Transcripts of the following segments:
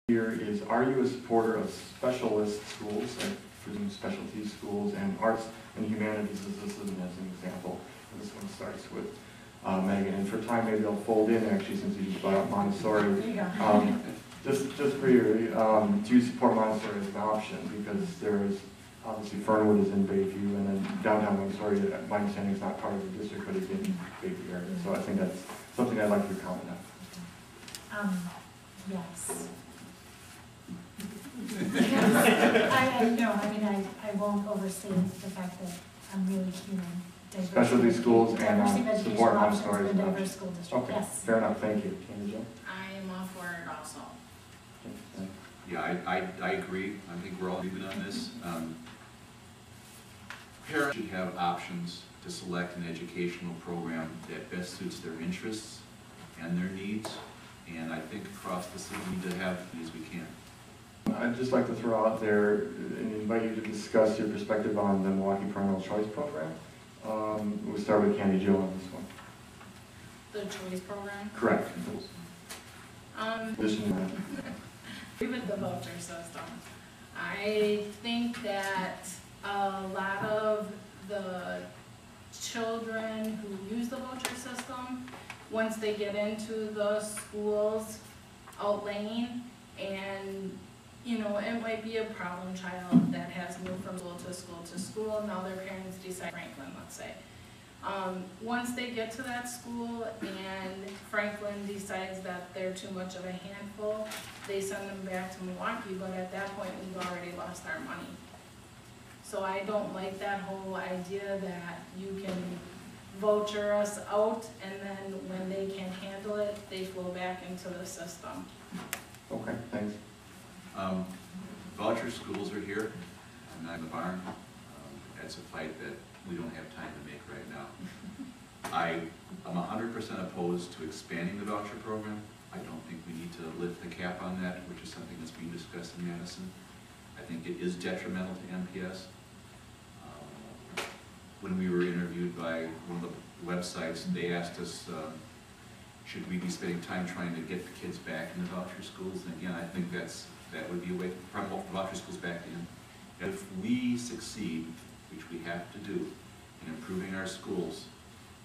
Here is, are you a supporter of specialist schools, like presumed specialty schools, and arts and humanities as an example? And this one starts with Megan. And for time, maybe I'll fold in actually, since you just brought up Montessori. Just for you, do you support Montessori as an option? Because there is obviously Fernwood is in Bayview, and then downtown Montessori, my understanding, is not part of the district, but it's in Bayview area. So I think that's something I'd like your comment on. Yes. I won't overstate the fact that I'm really keen on diversity. Specialty schools and support Montessori. The diverse school district. Okay, yes. Fair enough. Thank you. I am all for it also. Yeah, I agree. I think we're all agreement on this. Parents should have options to select an educational program that best suits their interests and their needs. And I think across the city we need to have as we can. I'd just like to throw out there and invite you to discuss your perspective on the Milwaukee Parental Choice Program. We'll start with Candy Jo on this one. The choice program? Correct. With the voucher system. I think that a lot of the children who use the voucher system, once they get into the schools out lane, and it might be a problem child that has moved from school to school to school, now their parents decide Franklin, let's say. Once they get to that school and Franklin decides that they're too much of a handful, they send them back to Milwaukee, but at that point we've already lost our money. So I don't like that whole idea that you can voucher us out and then when they can't handle it, they flow back into the system. Okay, thanks. Voucher schools are here. I'm not in the barn. That's a fight that we don't have time to make right now. I'm 100% opposed to expanding the voucher program. I don't think we need to lift the cap on that, which is something that's being discussed in Madison. I think it is detrimental to MPS. When we were interviewed by one of the websites, they asked us, should we be spending time trying to get the kids back into voucher schools? And again, I think that would be a way to promote voucher schools back in. If we succeed, which we have to do, in improving our schools,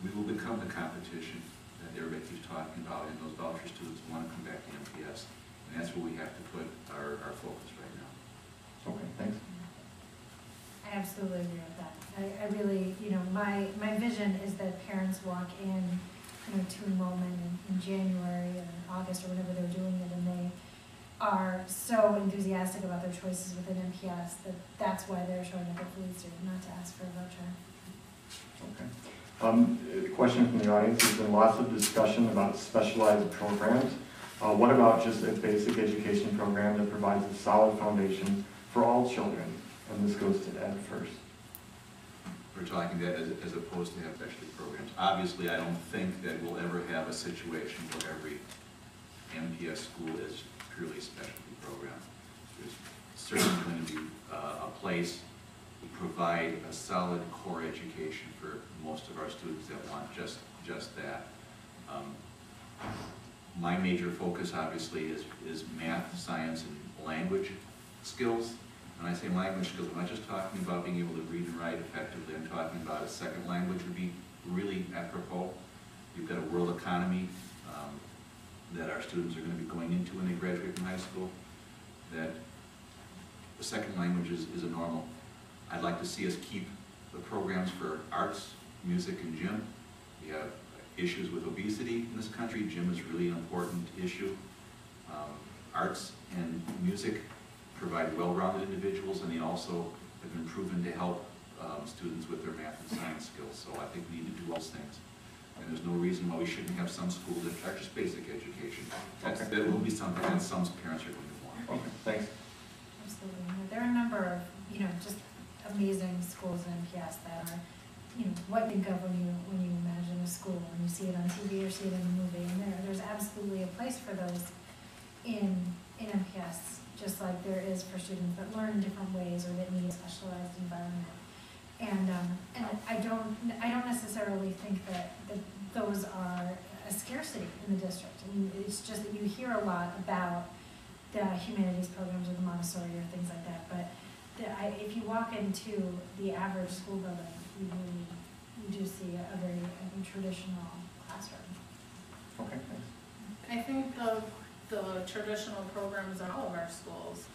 we will become the competition that everybody keeps talking about, and those voucher students want to come back to MPS. And that's where we have to put our focus right now. Okay, thanks. I absolutely agree with that. I really, my vision is that parents walk in, to enrollment in January or August or whenever they're doing it, and they are so enthusiastic about their choices within MPS that's why they're showing up at Fleet Street, not to ask for a voucher. Okay. A question from the audience. There's been lots of discussion about specialized programs. What about just a basic education program that provides a solid foundation for all children? And this goes to Ed first. We're talking that as opposed to have specialty programs. Obviously, I don't think that we'll ever have a situation where every MPS school is purely a specialty program. There's certainly going to be a place to provide a solid core education for most of our students that want just that. My major focus, obviously, is math, science, and language skills. When I say language skills, I'm not just talking about being able to read and write effectively. I'm talking about a second language would be really apropos. We've got a world economy that our students are going to be going into when they graduate from high school, that the second language is a normal. I'd like to see us keep the programs for arts, music, and gym. We have issues with obesity in this country. Gym is really an important issue. Arts and music provide well-rounded individuals, and they also have been proven to help students with their math and science skills. So I think we need to do those things. And there's no reason why we shouldn't have some schools that are just basic education. That will be something that some parents are going to want. Okay, thanks. Absolutely. There are a number of, just amazing schools in MPS that are, what you think of when you imagine a school, when you see it on TV or see it in a movie. And there's absolutely a place for those in MPS. Just like there is for students that learn in different ways or that need a specialized environment. And I don't necessarily think that those are a scarcity in the district. I mean, it's just that you hear a lot about the humanities programs or the Montessori or things like that, but if you walk into the average school building, you do see a very traditional classroom. Okay, thanks. I think the traditional programs in all of our schools,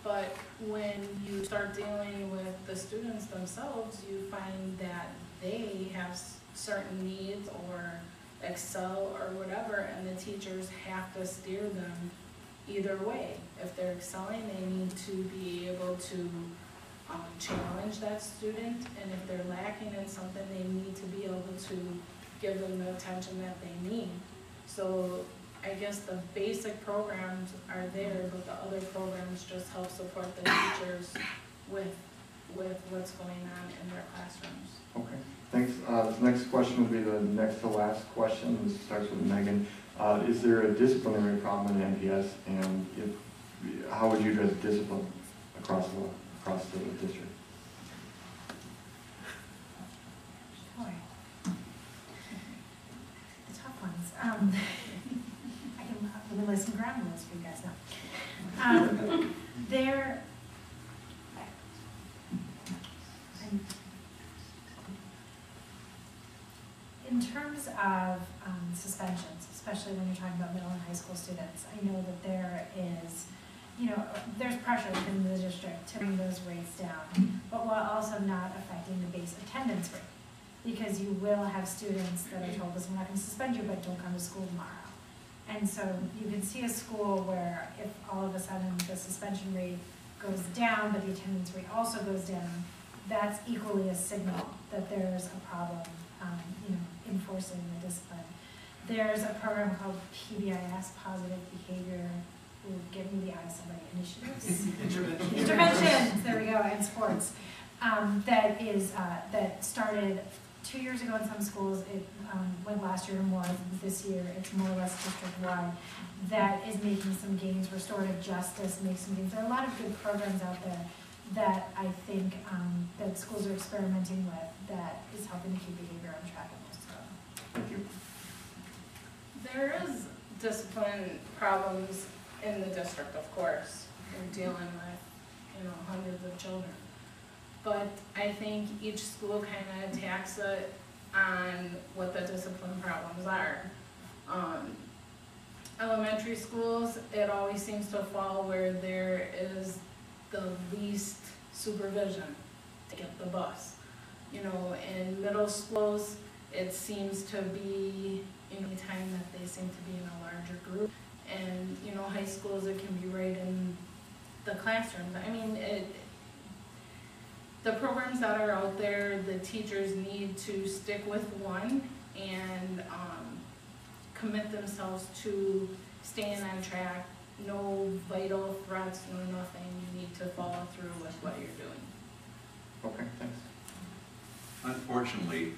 but when you start dealing with the students themselves, you find that they have certain needs or excel or whatever, and the teachers have to steer them either way. If they're excelling, they need to be able to challenge that student, and if they're lacking in something, they need to be able to give them the attention that they need. So I guess the basic programs are there, but the other programs just help support the teachers with what's going on in their classrooms. Okay, thanks. This next question will be the next to last question. This starts with Megan. Is there a disciplinary problem in NPS, and how would you address discipline across the district? Boy, the tough ones. Let me lay some ground rules for you guys now. In terms of suspensions, especially when you're talking about middle and high school students, I know that there is, there's pressure within the district to bring those rates down, but while also not affecting the base attendance rate. Because you will have students that are told, listen, we're not going to suspend you, but don't come to school tomorrow. And so you can see a school where if all of a sudden the suspension rate goes down, but the attendance rate also goes down, that's equally a signal that there's a problem, enforcing the discipline. There's a program called PBIS, Positive Behavior, give me the eye, somebody, initiatives? Interventions, there we go, and sports. That started 2 years ago in some schools. It went last year to more. This year it's more or less district-wide. That is making some gains. Restorative justice makes some gains. There are a lot of good programs out there that I think that schools are experimenting with that is helping to keep behavior on track in most of them. Thank you. There is discipline problems in the district, of course. We're dealing with, hundreds of children. But I think each school kind of attacks it on what the discipline problems are. Elementary schools, it always seems to fall where there is the least supervision to get the bus. In middle schools, it seems to be any time that they seem to be in a larger group. And, high schools, it can be right in the classroom. I mean, the programs that are out there, the teachers need to stick with one and commit themselves to staying on track. No vital threats, no nothing. You need to follow through with what you're doing. Okay, thanks. Unfortunately,